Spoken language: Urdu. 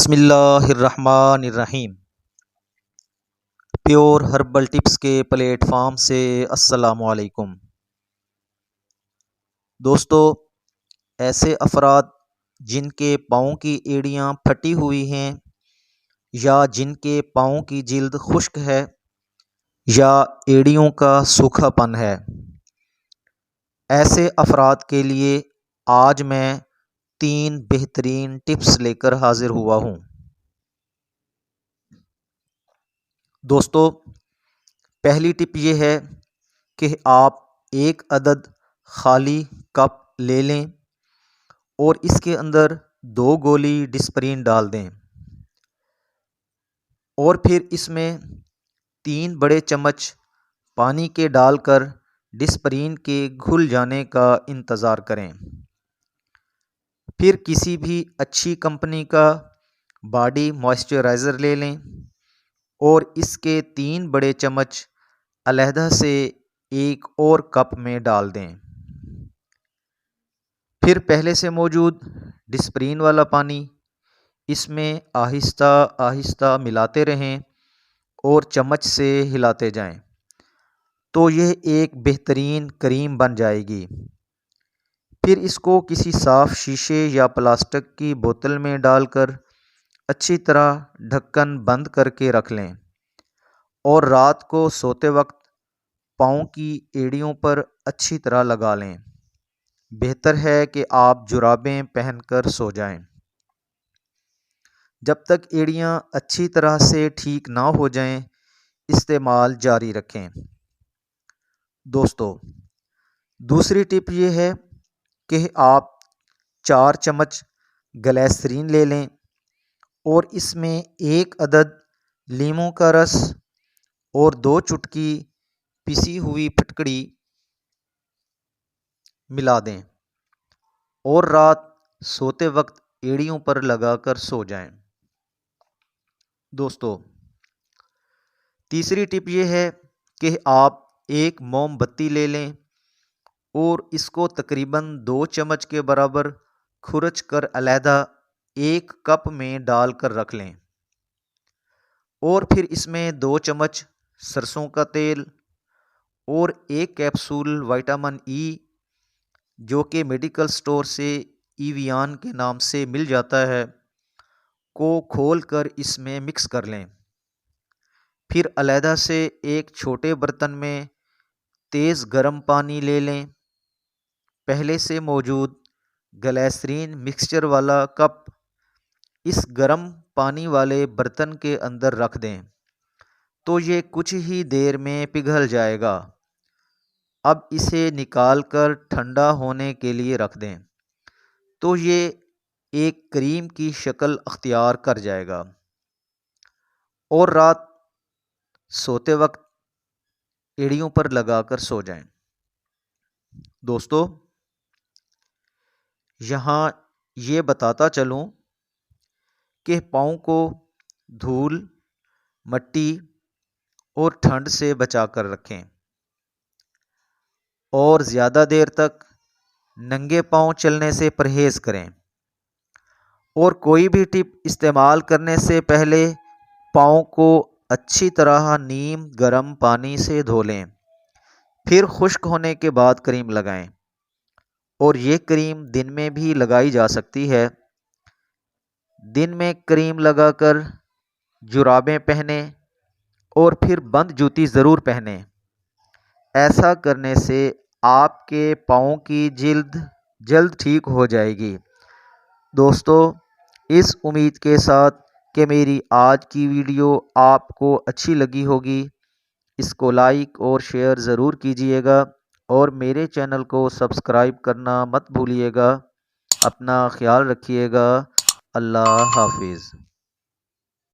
بسم اللہ الرحمن الرحیم۔ پیور ہربل ٹپس کے پلیٹ فارم سے السلام علیکم دوستو۔ ایسے افراد جن کے پاؤں کی ایڑیاں پھٹی ہوئی ہیں یا جن کے پاؤں کی جلد خشک ہے یا ایڑیوں کا سوکھا پن ہے، ایسے افراد کے لیے آج میں 3 بہترین ٹپس لے کر حاضر ہوا ہوں۔ دوستو، پہلی ٹپ یہ ہے کہ آپ ایک عدد خالی کپ لے لیں اور اس کے اندر 2 گولی ڈسپرین ڈال دیں اور پھر اس میں 3 بڑے چمچ پانی کے ڈال کر ڈسپرین کے گھل جانے کا انتظار کریں۔ پھر کسی بھی اچھی کمپنی کا باڈی موئسچرائزر لے لیں اور اس کے 3 بڑے چمچ علیحدہ سے ایک اور کپ میں ڈال دیں۔ پھر پہلے سے موجود ڈسپرین والا پانی اس میں آہستہ آہستہ ملاتے رہیں اور چمچ سے ہلاتے جائیں تو یہ ایک بہترین کریم بن جائے گی۔ پھر اس کو کسی صاف شیشے یا پلاسٹک کی بوتل میں ڈال کر اچھی طرح ڈھکن بند کر کے رکھ لیں اور رات کو سوتے وقت پاؤں کی ایڑیوں پر اچھی طرح لگا لیں۔ بہتر ہے کہ آپ جرابیں پہن کر سو جائیں۔ جب تک ایڑیاں اچھی طرح سے ٹھیک نہ ہو جائیں استعمال جاری رکھیں۔ دوستو، دوسری ٹپ یہ ہے کہ آپ 4 چمچ گلیسرین لے لیں اور اس میں 1 عدد لیموں کا رس اور 2 چٹکی پسی ہوئی پھٹکڑی ملا دیں اور رات سوتے وقت ایڑیوں پر لگا کر سو جائیں۔ دوستو، تیسری ٹپ یہ ہے کہ آپ ایک موم بتی لے لیں اور اس کو تقریباً 2 چمچ کے برابر کھرچ کر علیحدہ 1 کپ میں ڈال کر رکھ لیں اور پھر اس میں 2 چمچ سرسوں کا تیل اور 1 کیپسول وٹامن ای جو کہ میڈیکل سٹور سے ایویان کے نام سے مل جاتا ہے کو کھول کر اس میں مکس کر لیں۔ پھر علیحدہ سے ایک چھوٹے برتن میں تیز گرم پانی لے لیں۔ پہلے سے موجود گلیسرین مکسچر والا کپ اس گرم پانی والے برتن کے اندر رکھ دیں تو یہ کچھ ہی دیر میں پگھل جائے گا۔ اب اسے نکال کر ٹھنڈا ہونے کے لیے رکھ دیں تو یہ ایک کریم کی شکل اختیار کر جائے گا اور رات سوتے وقت ایڑیوں پر لگا کر سو جائیں۔ دوستو، یہاں یہ بتاتا چلوں کہ پاؤں کو دھول، مٹی اور ٹھنڈ سے بچا کر رکھیں اور زیادہ دیر تک ننگے پاؤں چلنے سے پرہیز کریں اور کوئی بھی ٹپ استعمال کرنے سے پہلے پاؤں کو اچھی طرح نیم گرم پانی سے دھو لیں۔ پھر خشک ہونے کے بعد کریم لگائیں اور یہ کریم دن میں بھی لگائی جا سکتی ہے۔ دن میں کریم لگا کر جرابیں پہنیں اور پھر بند جوتی ضرور پہنیں۔ ایسا کرنے سے آپ کے پاؤں کی جلد ٹھیک ہو جائے گی۔ دوستو، اس امید کے ساتھ کہ میری آج کی ویڈیو آپ کو اچھی لگی ہوگی، اس کو لائک اور شیئر ضرور کیجیے گا اور میرے چینل کو سبسکرائب کرنا مت بھولیے گا۔ اپنا خیال رکھیے گا۔ اللہ حافظ۔